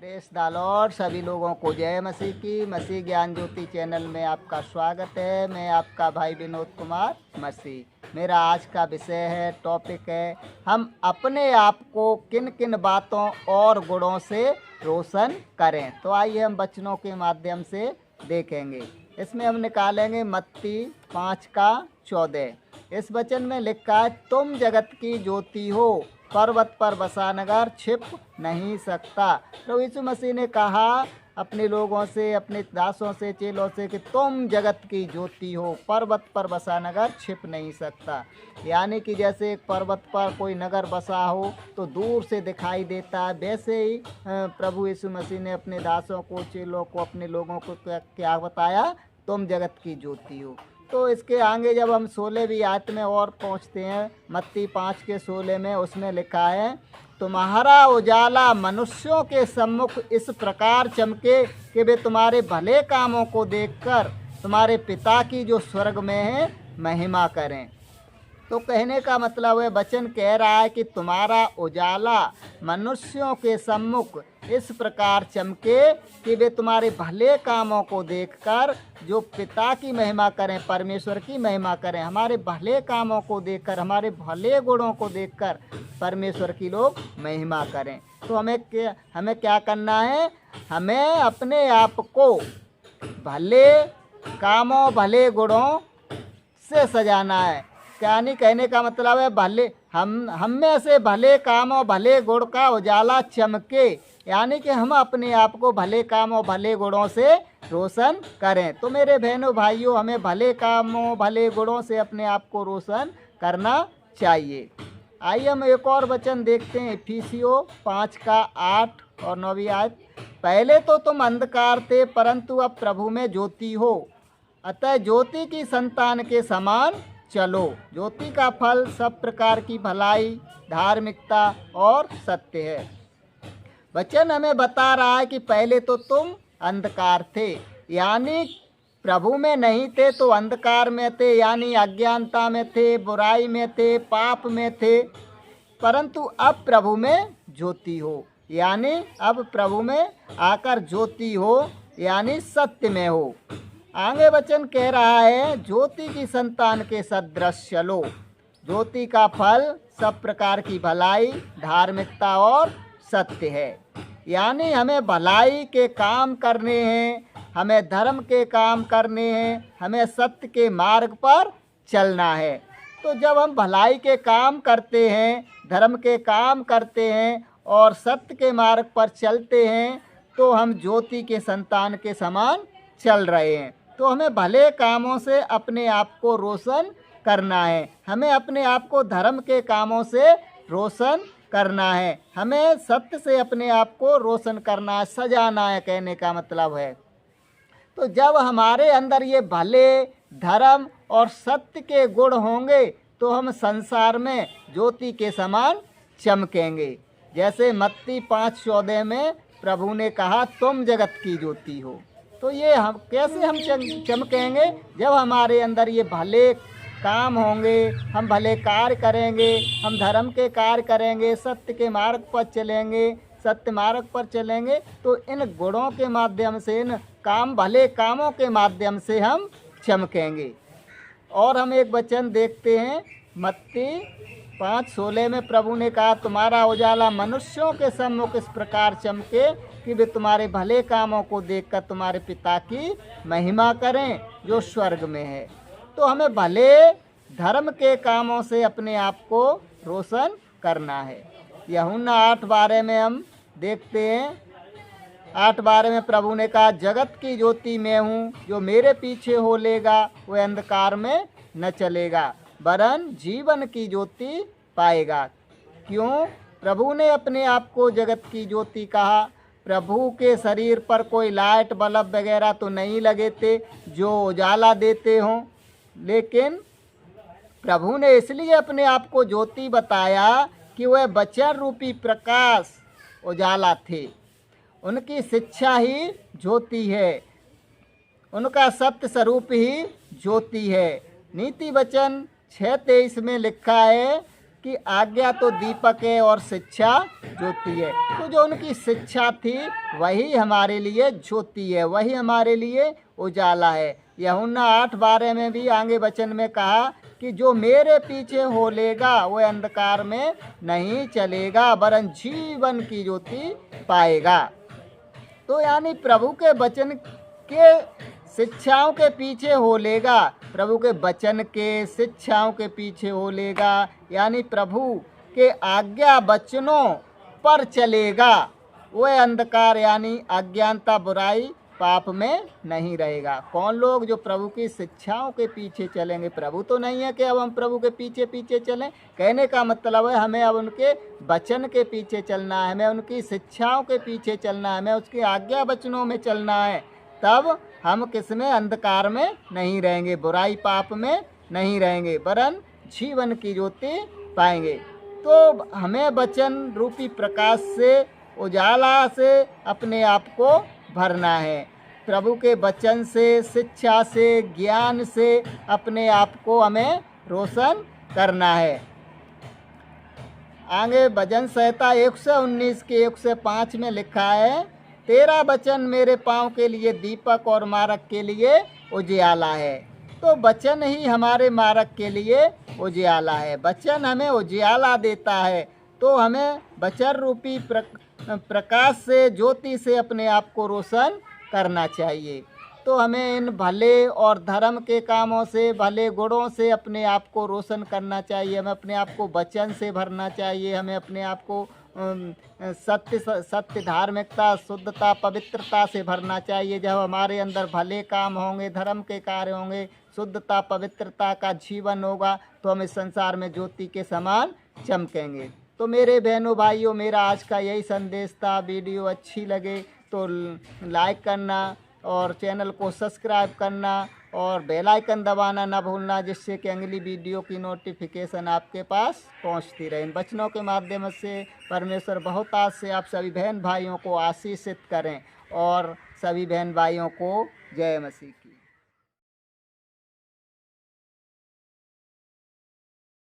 Press the Lord. सभी लोगों को जय मसीह की। मसीह ज्ञान ज्योति चैनल में आपका स्वागत है। मैं आपका भाई विनोद कुमार मसीह। मेरा आज का विषय है, टॉपिक है, हम अपने आप को किन किन बातों और गुणों से रोशन करें। तो आइए हम वचनों के माध्यम से देखेंगे। इसमें हम निकालेंगे मत्ती 5 का 14। इस वचन में लिखा है, तुम जगत की ज्योति हो, पर्वत पर बसा नगर छिप नहीं सकता। तो यीशु मसीह ने कहा अपने लोगों से, अपने दासों से, चेलों से कि तुम जगत की ज्योति हो, पर्वत पर बसा नगर छिप नहीं सकता। यानी कि जैसे एक पर्वत पर कोई नगर बसा हो तो दूर से दिखाई देता है, वैसे ही प्रभु यीशु मसीह ने अपने दासों को, चेलों को, अपने लोगों को क्या बताया, तुम जगत की ज्योति हो। तो इसके आगे जब हम 16वीं आयत में और पहुंचते हैं, मत्ती 5 के 16 में, उसमें लिखा है, तुम्हारा उजाला मनुष्यों के सम्मुख इस प्रकार चमके कि वे तुम्हारे भले कामों को देखकर तुम्हारे पिता की जो स्वर्ग में है महिमा करें। तो कहने का मतलब है, वचन कह रहा है कि तुम्हारा उजाला मनुष्यों के सम्मुख इस प्रकार चमके कि वे तुम्हारे भले कामों को देखकर जो पिता की महिमा करें, परमेश्वर की महिमा करें। हमारे भले कामों को देखकर, हमारे भले गुणों को देखकर परमेश्वर की लोग महिमा करें। तो हमें क्या करना है? हमें अपने आप को भले कामों, भले गुणों से सजाना है। यानी कहने का मतलब है, भले हम में से भले काम और भले गुण का उजाला चमके, यानी कि हम अपने आप को भले काम और भले गुणों से रोशन करें। तो मेरे बहनों भाइयों, हमें भले कामों, भले गुणों से अपने आप को रोशन करना चाहिए। आइए हम एक और वचन देखते हैं, इफिसियों 5 का 8 और 9वीं आयत। पहले तो तुम अंधकार थे, परंतु अब प्रभु में ज्योति हो, अतः ज्योति की संतान के समान चलो। ज्योति का फल सब प्रकार की भलाई, धार्मिकता और सत्य है। वचन हमें बता रहा है कि पहले तो तुम अंधकार थे, यानी प्रभु में नहीं थे तो अंधकार में थे, यानी अज्ञानता में थे, बुराई में थे, पाप में थे। परंतु अब प्रभु में ज्योति हो, यानी अब प्रभु में आकर ज्योति हो, यानी सत्य में हो। आगे वचन कह रहा है, ज्योति की संतान के सदृश चलो। ज्योति का फल सब प्रकार की भलाई, धार्मिकता और सत्य है। यानी हमें भलाई के काम करने हैं, हमें धर्म के काम करने हैं, हमें सत्य के मार्ग पर चलना है। तो जब हम भलाई के काम करते हैं, धर्म के काम करते हैं और सत्य के मार्ग पर चलते हैं, तो हम ज्योति के संतान के समान चल रहे हैं। तो हमें भले कामों से अपने आप को रोशन करना है, हमें अपने आप को धर्म के कामों से रोशन करना है, हमें सत्य से अपने आप को रोशन करना है, सजाना है, कहने का मतलब है। तो जब हमारे अंदर ये भले, धर्म और सत्य के गुण होंगे तो हम संसार में ज्योति के समान चमकेंगे। जैसे मत्ती 5:14 में प्रभु ने कहा, तुम जगत की ज्योति हो। तो ये हम कैसे हम चमकेंगे? जब हमारे अंदर ये भले काम होंगे, हम भले कार्य करेंगे, हम धर्म के कार्य करेंगे, सत्य के मार्ग पर चलेंगे, सत्य मार्ग पर चलेंगे, तो इन गुणों के माध्यम से, इन भले कामों के माध्यम से हम चमकेंगे। और हम एक वचन देखते हैं, मत्ती 5:16 में प्रभु ने कहा, तुम्हारा उजाला मनुष्यों के सम्मुख इस प्रकार चमके कि वे तुम्हारे भले कामों को देखकर तुम्हारे पिता की महिमा करें जो स्वर्ग में है। तो हमें भले धर्म के कामों से अपने आप को रोशन करना है। यूहन्ना 8:12 में हम देखते हैं, 8:12 में प्रभु ने कहा, जगत की ज्योति मैं हूँ, जो मेरे पीछे हो लेगा वह अंधकार में न चलेगा वरन जीवन की ज्योति पाएगा। क्यों? प्रभु ने अपने आप को जगत की ज्योति कहा। प्रभु के शरीर पर कोई लाइट, बल्ब वगैरह तो नहीं लगे थे जो उजाला देते हों, लेकिन प्रभु ने इसलिए अपने आप को ज्योति बताया कि वह वचन रूपी प्रकाश उजाला थे। उनकी शिक्षा ही ज्योति है, उनका सत्य स्वरूप ही ज्योति है। नीति वचन 6:23 में लिखा है, कि आज्ञा तो दीपक है और शिक्षा ज्योति है। तो जो उनकी शिक्षा थी वही हमारे लिए ज्योति है, वही हमारे लिए उजाला है। यूहन्ना 8:12 में भी आगे वचन में कहा कि जो मेरे पीछे हो लेगा वह अंधकार में नहीं चलेगा वरन जीवन की ज्योति पाएगा। तो यानी प्रभु के वचन के शिक्षाओं के पीछे हो लेगा, प्रभु के वचन के शिक्षाओं के पीछे हो लेगा, यानी प्रभु के आज्ञा वचनों पर चलेगा, वह अंधकार यानी अज्ञानता बुराई पाप में नहीं रहेगा। कौन लोग? जो प्रभु की शिक्षाओं के पीछे चलेंगे। प्रभु तो नहीं है कि अब हम प्रभु के पीछे पीछे चलें, कहने का मतलब है हमें अब उनके वचन के पीछे चलना है, हमें उनकी शिक्षाओं के पीछे चलना है, हमें उसकी आज्ञा वचनों में चलना है। तब हम किसमें? अंधकार में नहीं रहेंगे, बुराई पाप में नहीं रहेंगे वरन जीवन की ज्योति पाएंगे। तो हमें वचन रूपी प्रकाश से, उजाला से अपने आप को भरना है। प्रभु के वचन से, शिक्षा से, ज्ञान से अपने आप को हमें रोशन करना है। आगे भजन संहिता 119 के 105 में लिखा है, तेरा वचन मेरे पाँव के लिए दीपक और मार्ग के लिए उजियाला है। तो वचन ही हमारे मार्ग के लिए उजियाला है, वचन हमें उजियाला देता है। तो हमें वचन रूपी प्रकाश से, ज्योति से अपने आप को रोशन करना चाहिए। तो हमें इन भले और धर्म के कामों से, भले गुणों से अपने आप को रोशन करना चाहिए। हमें अपने आप को वचन से भरना चाहिए, हमें अपने आप को सत्य, धार्मिकता, शुद्धता, पवित्रता से भरना चाहिए। जब हमारे अंदर भले काम होंगे, धर्म के कार्य होंगे, शुद्धता, पवित्रता का जीवन होगा, तो हम इस संसार में ज्योति के समान चमकेंगे। तो मेरे बहनों भाइयों, मेरा आज का यही संदेश था। वीडियो अच्छी लगे तो लाइक करना और चैनल को सब्सक्राइब करना और बेल आइकन दबाना ना भूलना, जिससे कि अगली वीडियो की नोटिफिकेशन आपके पास पहुंचती रहे। इन वचनों के माध्यम से परमेश्वर बहुत आज से आप सभी बहन भाइयों को आशीषित करें और सभी बहन भाइयों को जय मसीह की।